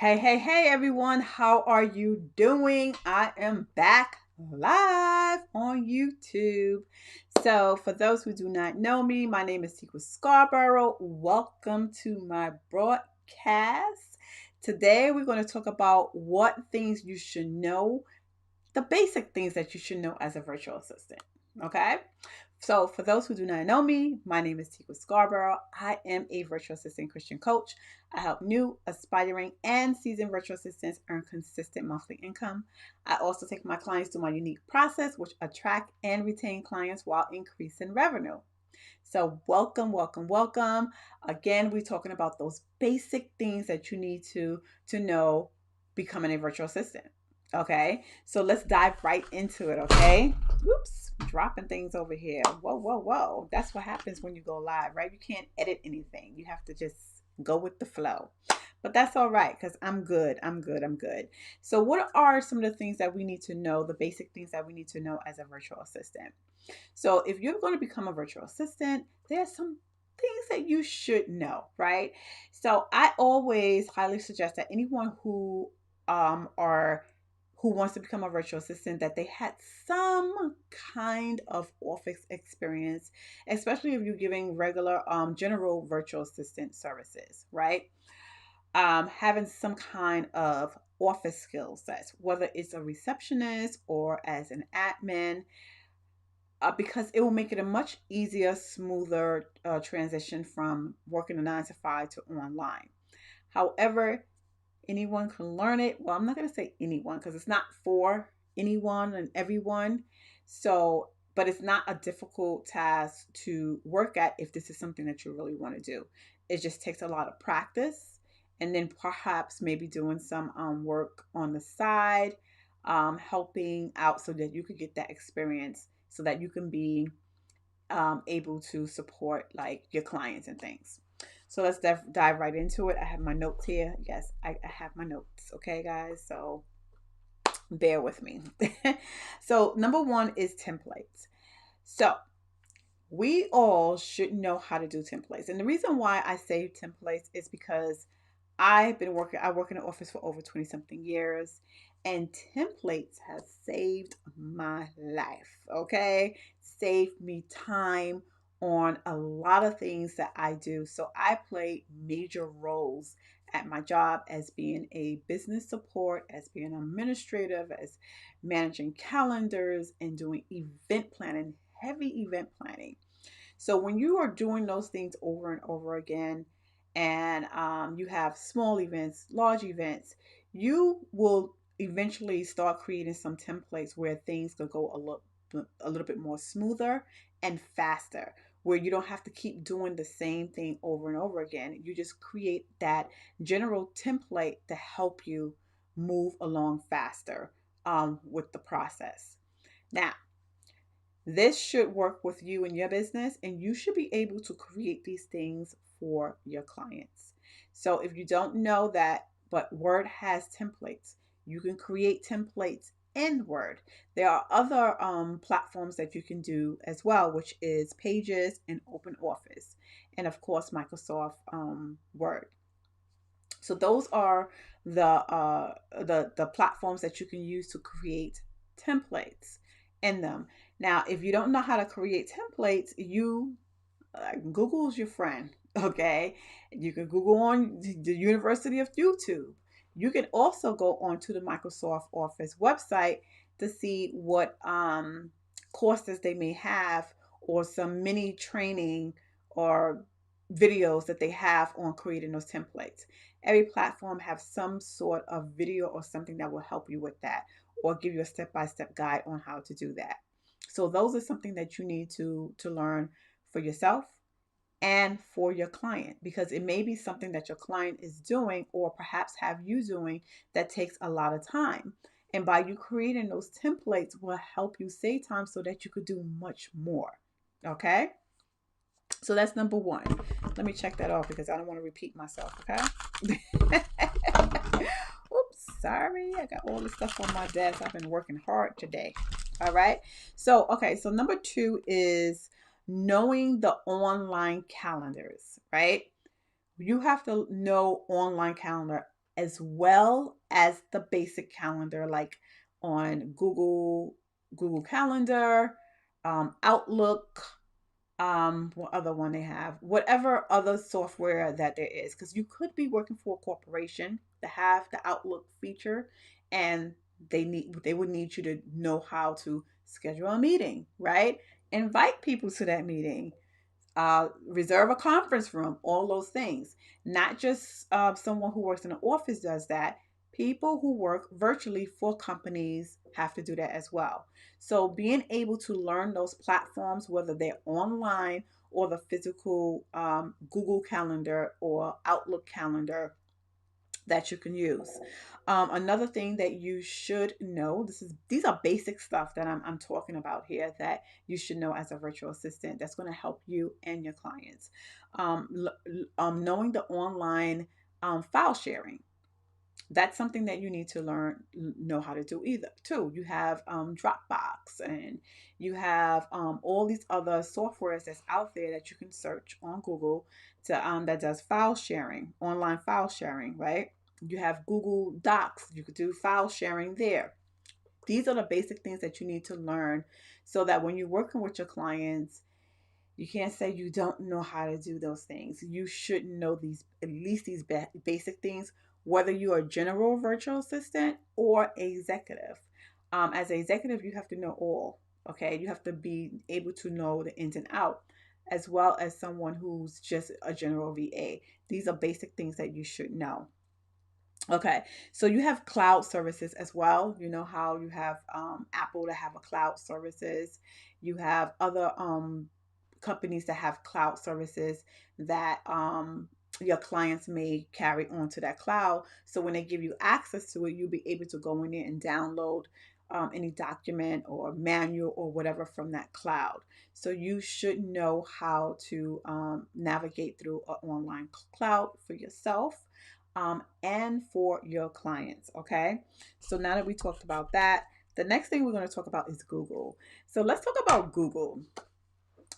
Hey, everyone. How are you doing? I am back live on YouTube. So, for those who do not know me, my name is Teekwa Scarborough. Welcome to my broadcast. Today, we're going to talk about what things you should know, the basic things that you should know as a virtual assistant. Okay. So, for those who do not know me, my name is Teekwa Scarborough. I am a virtual assistant Christian coach. I help new, aspiring, and seasoned virtual assistants earn consistent monthly income. I also take my clients through my unique process, which attract and retain clients while increasing revenue. So, welcome. Again, we're talking about those basic things that you need to know becoming a virtual assistant. Okay, so let's dive right into it. Okay, oops, dropping things over here. Whoa. That's what happens when you go live, right? You can't edit anything. You have to just go with the flow. But that's all right because I'm good. So, what are some of the things that we need to know, the basic things that we need to know as a virtual assistant? So, if you're going to become a virtual assistant, there are some things that you should know, right? So, I always highly suggest that anyone are who wants to become a virtual assistant that they had some kind of office experience, especially if you're giving regular general virtual assistant services, right? Having some kind of office skill sets, whether it's a receptionist or as an admin, because it will make it a much easier, smoother transition from working a 9 to 5 to online. However, anyone can learn it. Well, I'm not going to say anyone because it's not for anyone and everyone. So, but it's not a difficult task to work at if this is something that you really want to do. It just takes a lot of practice and then perhaps maybe doing some work on the side, helping out so that you could get that experience so that you can be able to support like your clients and things. So let's dive right into it. I have my notes here. Yes, I have my notes. Okay, guys. So bear with me. So, number one is templates. So, we all should know how to do templates. And the reason why I say templates is because I work in an office for over 20 something years, and templates have saved my life. Okay. Saved me time on a lot of things that I do. So I play major roles at my job as being a business support, as being administrative, as managing calendars and doing event planning, heavy event planning. So when you are doing those things over and over again, and you have small events, large events, you will eventually start creating some templates where things could go a little bit more smoother and faster, where you don't have to keep doing the same thing over and over again. You just create that general template to help you move along faster with the process. Now, this should work with you and your business, and you should be able to create these things for your clients. So, if you don't know that, but Word has templates, you can create templates in Word. There are other platforms that you can do as well, which is Pages and Open Office, and of course, Microsoft Word. So, those are the platforms that you can use to create templates in them. Now, if you don't know how to create templates, Google's your friend. Okay, you can Google on the University of YouTube. You can also go onto the Microsoft Office website to see what courses they may have or some mini training or videos that they have on creating those templates. Every platform have some sort of video or something that will help you with that or give you a step-by-step guide on how to do that. So those are something that you need to learn for yourself and for your client, because it may be something that your client is doing or perhaps have you doing that takes a lot of time. And by you creating those templates will help you save time so that you could do much more. Okay? So that's number one. Let me check that off because I don't want to repeat myself, okay? Oops, sorry. I got all this stuff on my desk. I've been working hard today. All right. So, okay. So, number two is knowing the online calendars, right? You have to know online calendar as well as the basic calendar, like on Google Calendar, Outlook, what other one they have, whatever other software that there is, because you could be working for a corporation that have the Outlook feature, and they would need you to know how to schedule a meeting, right? Invite people to that meeting, reserve a conference room, all those things. Not just someone who works in an office does that. People who work virtually for companies have to do that as well. So being able to learn those platforms, whether they're online or the physical Google Calendar or Outlook Calendar, that you can use. Another thing that you should know, these are basic stuff that I'm talking about here that you should know as a virtual assistant that's going to help you and your clients. Knowing the online file sharing, that's something that you need to know how to do either too. You have Dropbox, and you have all these other softwares that's out there that you can search on Google to that does file sharing, online file sharing, right? You have Google Docs, you could do file sharing there. These are the basic things that you need to learn so that when you're working with your clients, you can't say you don't know how to do those things. You should know these, at least these basic things, whether you're a general virtual assistant or executive. As an executive, you have to know all. Okay, you have to be able to know the ins and out, as well as someone who's just a general VA. These are basic things that you should know. Okay, so you have cloud services as well. You know how you have Apple to have a cloud services. You have other companies that have cloud services that your clients may carry onto that cloud. So when they give you access to it, you'll be able to go in there and download any document or manual or whatever from that cloud. So you should know how to navigate through an online cloud for yourself and for your clients. Okay. So now that we talked about that, the next thing we're going to talk about is Google. So let's talk about Google.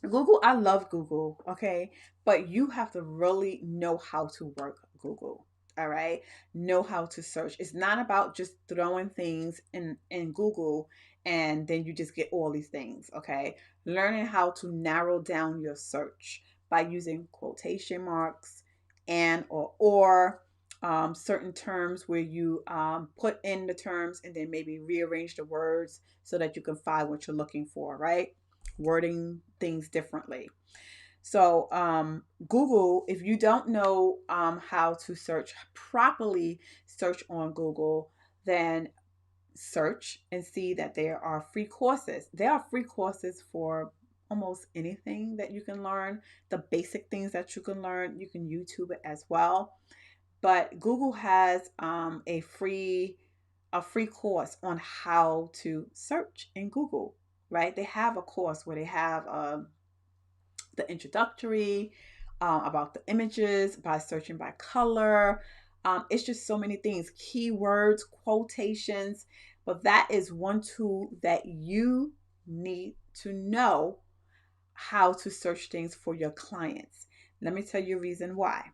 Google, I love Google, okay? But you have to really know how to work Google. All right. Know how to search. It's not about just throwing things in Google and then you just get all these things. Okay. Learning how to narrow down your search by using quotation marks and or certain terms where you put in the terms and then maybe rearrange the words so that you can find what you're looking for, right? Wording things differently. So, Google, if you don't know how to search properly, search on Google, then search and see that there are free courses. There are free courses for almost anything that you can learn, the basic things that you can learn. You can YouTube it as well. But Google has a free course on how to search in Google, right? They have a course where they have the introductory about the images by searching by color. It's just so many things, keywords, quotations. But that is one tool that you need to know how to search things for your clients. Let me tell you a reason why.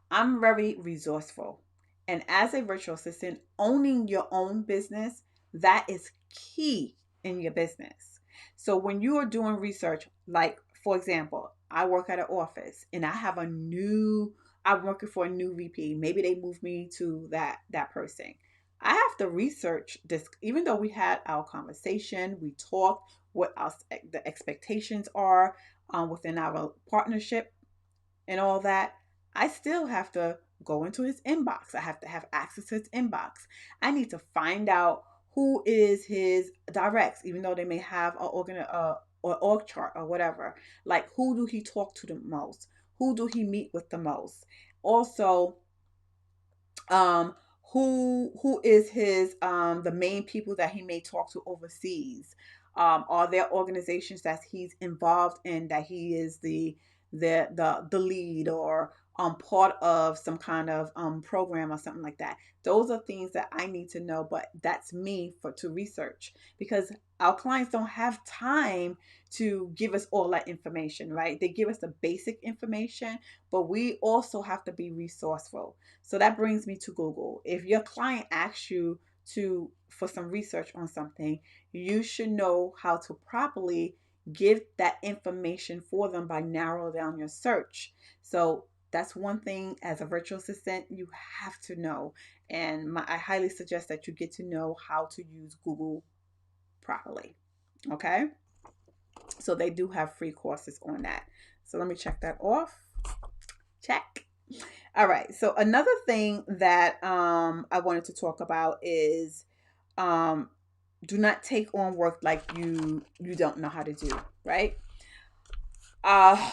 I'm very resourceful. And as a virtual assistant, owning your own business, that is key in your business. So when you are doing research, like for example, I work at an office and I'm working for a new VP. Maybe they move me to that person. I have to research this, even though we had our conversation, we talked what the expectations are within our partnership and all that, I still have to go into his inbox. I have to have access to his inbox. I need to find out who is his directs, even though they may have or org chart or whatever. Like, who do he talk to the most? Who do he meet with the most? Also, um, who is his the main people that he may talk to overseas? Are there organizations that he's involved in that he is the lead, or part of some kind of program or something like that. Those are things that I need to know, but that's me for to research, because our clients don't have time to give us all that information, right? They give us the basic information, but we also have to be resourceful. So that brings me to Google. If your client asks you to for some research on something, you should know how to properly give that information for them by narrow down your search. So that's one thing as a virtual assistant you have to know. And I highly suggest that you get to know how to use Google properly. Okay. So they do have free courses on that. So let me check that off. Check. All right. So another thing that I wanted to talk about is um, do not take on work like you don't know how to do. Right. Uh,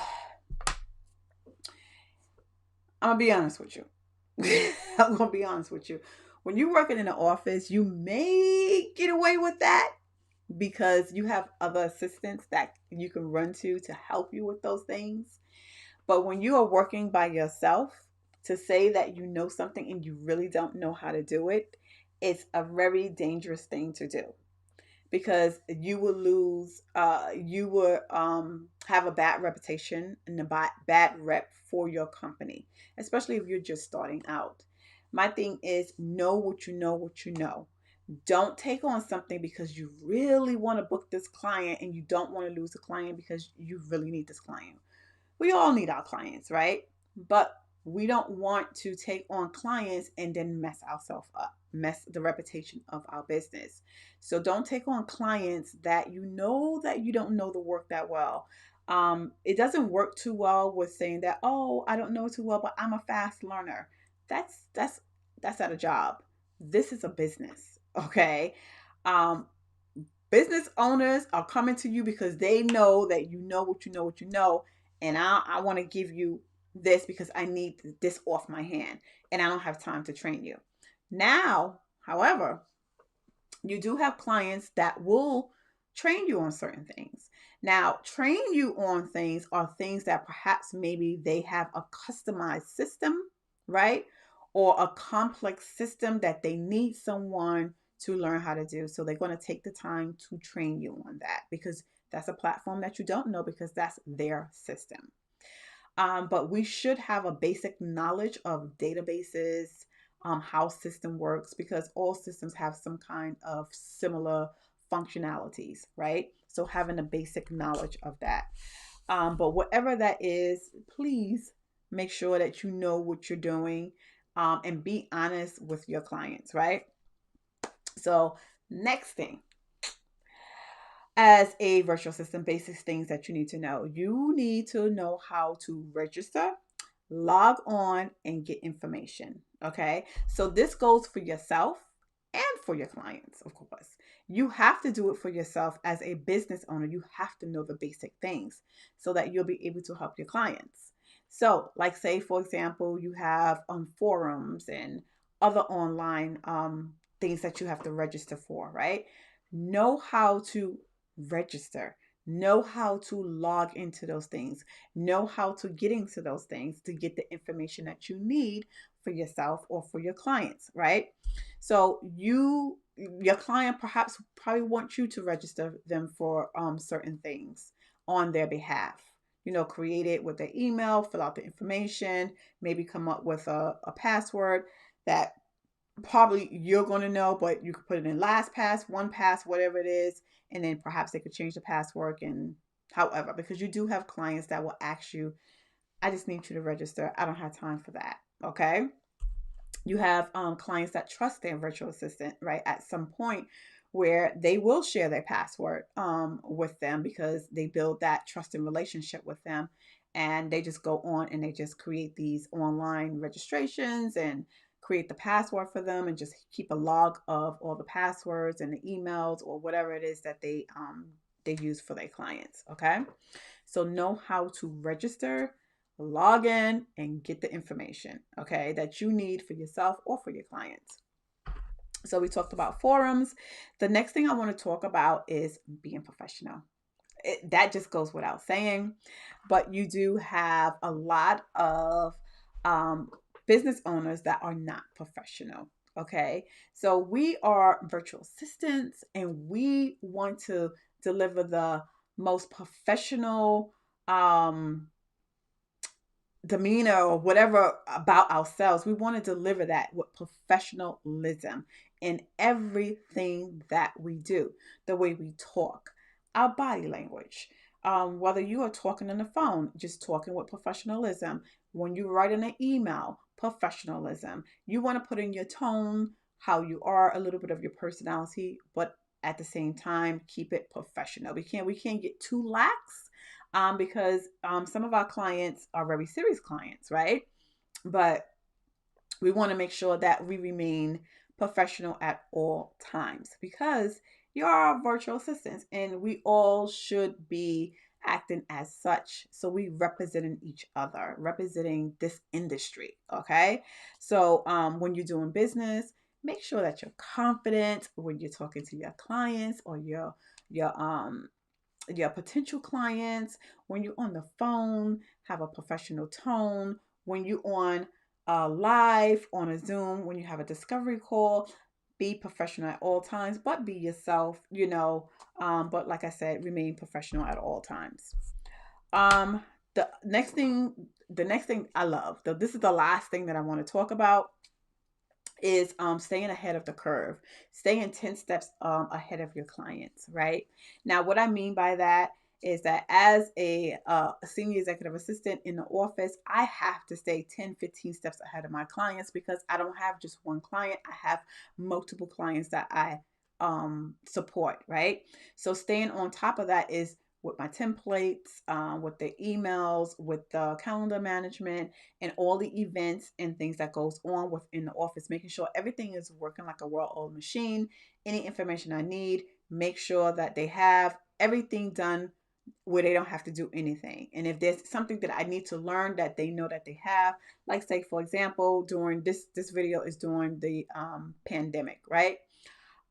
I'm gonna be honest with you. I'm gonna be honest with you. When you're working in an office, you may get away with that because you have other assistants that you can run to help you with those things. But when you are working by yourself, to say that you know something and you really don't know how to do it, it's a very dangerous thing to do, because you will lose, you will have a bad reputation and a bad rep for your company, especially if you're just starting out. My thing is, know what you know, what you know. Don't take on something because you really want to book this client and you don't want to lose the client because you really need this client. We all need our clients, right? But we don't want to take on clients and then mess ourselves up, mess the reputation of our business. So don't take on clients that you don't know the work that well. It doesn't work too well with saying that, oh, I don't know it too well, but I'm a fast learner. That's not a job. This is a business, okay? Um, Business owners are coming to you because they know that you know what you know what you know, and I want to give you this because I need this off my hand, and I don't have time to train you. Now, however, you do have clients that will train you on certain things. Now, train you on things are things that perhaps maybe they have a customized system, right? Or a complex system that they need someone to learn how to do. So they're going to take the time to train you on that because that's a platform that you don't know because that's their system. But we should have a basic knowledge of databases, how system works, because all systems have some kind of similar functionalities, right? So having a basic knowledge of that. But whatever that is, please make sure that you know what you're doing, and be honest with your clients, right? So next thing, as a virtual assistant, basic things that you need to know. You need to know how to register, log on, and get information. Okay. So this goes for yourself and for your clients, of course. You have to do it for yourself as a business owner. You have to know the basic things so that you'll be able to help your clients. So, like, say, for example, you have forums and other online things that you have to register for, right? Know how to register, know how to log into those things, know how to get into those things to get the information that you need for yourself or for your clients, right? So your client perhaps probably wants you to register them for certain things on their behalf. Create it with their email, fill out the information, maybe come up with a password that probably you're going to know, but you could put it in LastPass, 1Pass, whatever it is, and then perhaps they could change the password. And however, because you do have clients that will ask you, I just need you to register. I don't have time for that. Okay. You have clients that trust their virtual assistant, right? At some point where they will share their password with them because they build that trusting relationship with them. And they just go on and they just create these online registrations and create the password for them and just keep a log of all the passwords and the emails or whatever it is that they use for their clients. Okay. So know how to register, log in, and get the information, okay, that you need for yourself or for your clients. So we talked about forums. The next thing I want to talk about is being professional. That just goes without saying, but you do have a lot of um, business owners that are not professional. Okay. So we are virtual assistants and we want to deliver the most professional demeanor or whatever about ourselves. We want to deliver that with professionalism in everything that we do, the way we talk, our body language. Whether you are talking on the phone, just talking with professionalism. When you write in an email, professionalism. You want to put in your tone, how you are, a little bit of your personality, but at the same time, keep it professional. We can't get too lax because some of our clients are very serious clients, right? But we want to make sure that we remain professional at all times because you're our virtual assistants and we all should be acting as such. So we representing each other, representing this industry. Okay. So when you're doing business, make sure that you're confident when you're talking to your clients or your potential clients. When you're on the phone, have a professional tone. When you're on live on a Zoom, when you have a discovery call, be professional at all times, but be yourself, but like I said, remain professional at all times. Um, the next thing I love, this is the last thing that I want to talk about is staying ahead of the curve, staying 10 steps ahead of your clients, right? Now, what I mean by that is that as a senior executive assistant in the office, I have to stay 10, 15 steps ahead of my clients because I don't have just one client. I have multiple clients that I support, right? So staying on top of that is with my templates, with the emails, with the calendar management, and all the events and things that goes on within the office, making sure everything is working like a well-oiled machine. Any information I need, make sure that they have everything done where they don't have to do anything. And if there's something that I need to learn that they know that they have, like say for example, during this video is during the pandemic, right?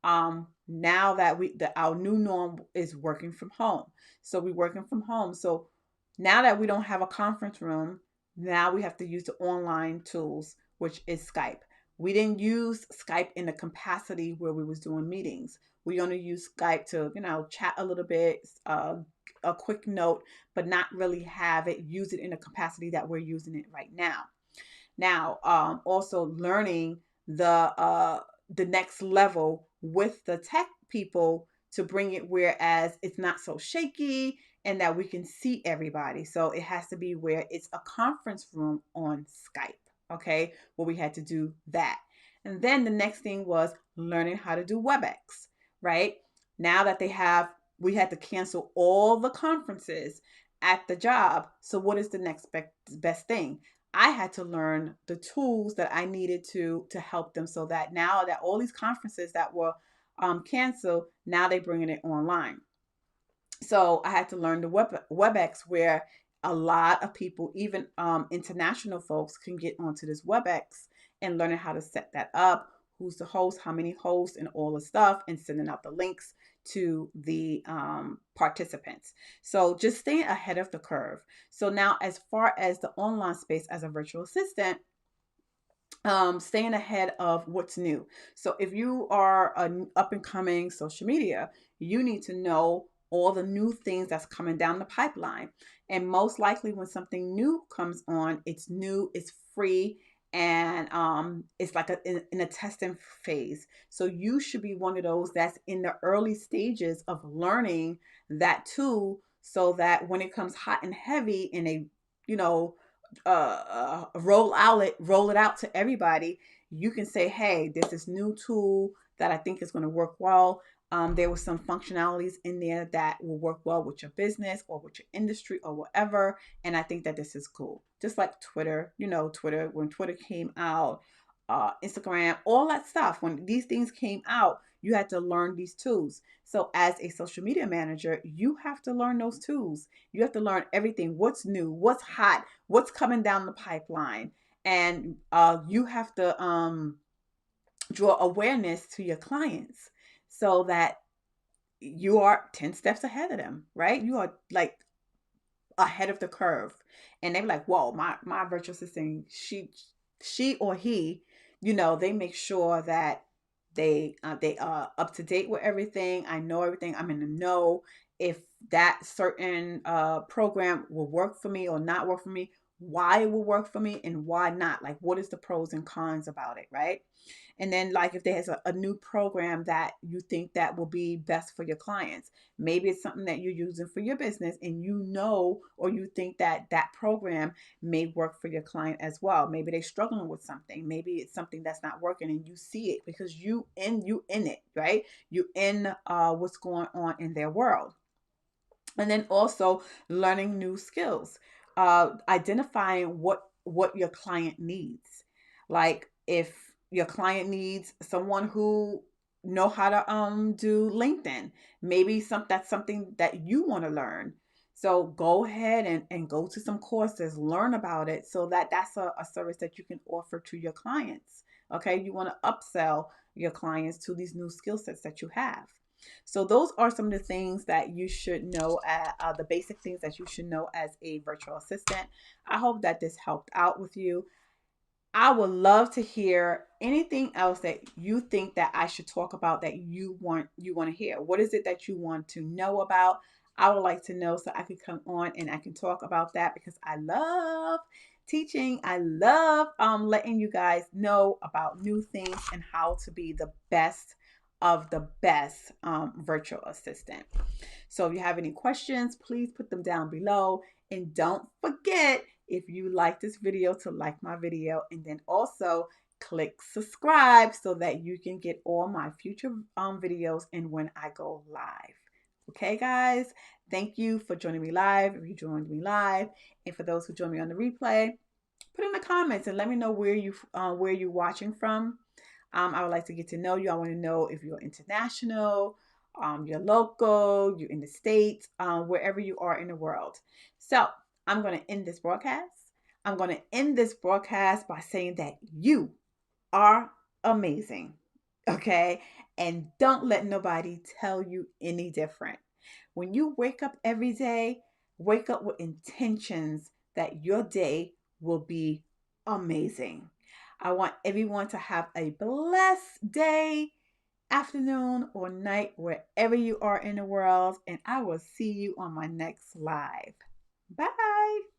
Now that our new norm is working from home. So we're working from home. So now that we don't have a conference room, now we have to use the online tools, which is Skype. We didn't use Skype in the capacity where we was doing meetings. We only use Skype to, chat a little bit, a quick note, but not really use it in the capacity that we're using it right now. Now, also learning the next level with the tech people to bring it whereas it's not so shaky and that we can see everybody. So it has to be where it's a conference room on Skype, okay? Well, we had to do that. And then the next thing was learning how to do WebEx, right? Now that we had to cancel all the conferences at the job. So what is the next best thing? I had to learn the tools that I needed to help them so that now that all these conferences that were canceled, now they're bringing it online. So I had to learn the WebEx where a lot of people, even international folks, can get onto this WebEx and learning how to set that up, who's the host, how many hosts, and all the stuff, and sending out the links to the participants. So just staying ahead of the curve. So now, as far as the online space as a virtual assistant, staying ahead of what's new. So if you are an up and coming social media, you need to know all the new things that's coming down the pipeline. And most likely when something new comes on, it's new, it's free, and it's like in a testing phase. So you should be one of those that's in the early stages of learning that tool so that when it comes hot and heavy and they, you know, roll it out to everybody, you can say, hey, there's this new tool that I think is going to work well. There was some functionalities in there that will work well with your business or with your industry or whatever. And I think that this is cool. Just like Twitter, Twitter, when Twitter came out, Instagram, all that stuff, when these things came out, you had to learn these tools. So as a social media manager, you have to learn those tools. You have to learn everything. What's new, what's hot, what's coming down the pipeline. And you have to draw awareness to your clients so that you are 10 steps ahead of them, right? You are like ahead of the curve, and they're like, whoa, my virtual assistant, she or he, they make sure that they are up to date with everything. I know everything. I'm in the know if that certain program will work for me or not work for me, why it will work for me and why not. Like, what is the pros and cons about it, right? And then, like, if there's a new program that you think that will be best for your clients, maybe it's something that you're using for your business, and or you think that that program may work for your client as well. Maybe they're struggling with something. Maybe it's something that's not working, and you see it because you in it, right? You in what's going on in their world. And then also learning new skills, identifying what your client needs. Like, if your client needs someone who know how to do LinkedIn, maybe that's something that you want to learn. So go ahead and go to some courses, learn about it, so that that's a service that you can offer to your clients. Okay, you want to upsell your clients to these new skill sets that you have. So those are some of the things that you should know, the basic things that you should know as a virtual assistant. I hope that this helped out with you. I would love to hear anything else that you think that I should talk about, that you want to hear. What is it that you want to know about? I would like to know so I can come on and I can talk about that, because I love teaching. I love letting you guys know about new things and how to be the best of the best virtual assistant. So if you have any questions, please put them down below. And don't forget, if you like this video, to like my video, and then also click subscribe so that you can get all my future videos and when I go live. Okay, guys, thank you for joining me live. If you joined me live, and for those who join me on the replay, put in the comments and let me know where you're watching from. I would like to get to know you. I want to know if you're international, you're local, you're in the States, wherever you are in the world. So I'm going to end this broadcast. I'm going to end this broadcast by saying that you are amazing. Okay? And don't let nobody tell you any different. When you wake up every day, wake up with intentions that your day will be amazing. I want everyone to have a blessed day, afternoon, or night, wherever you are in the world. And I will see you on my next live. Bye.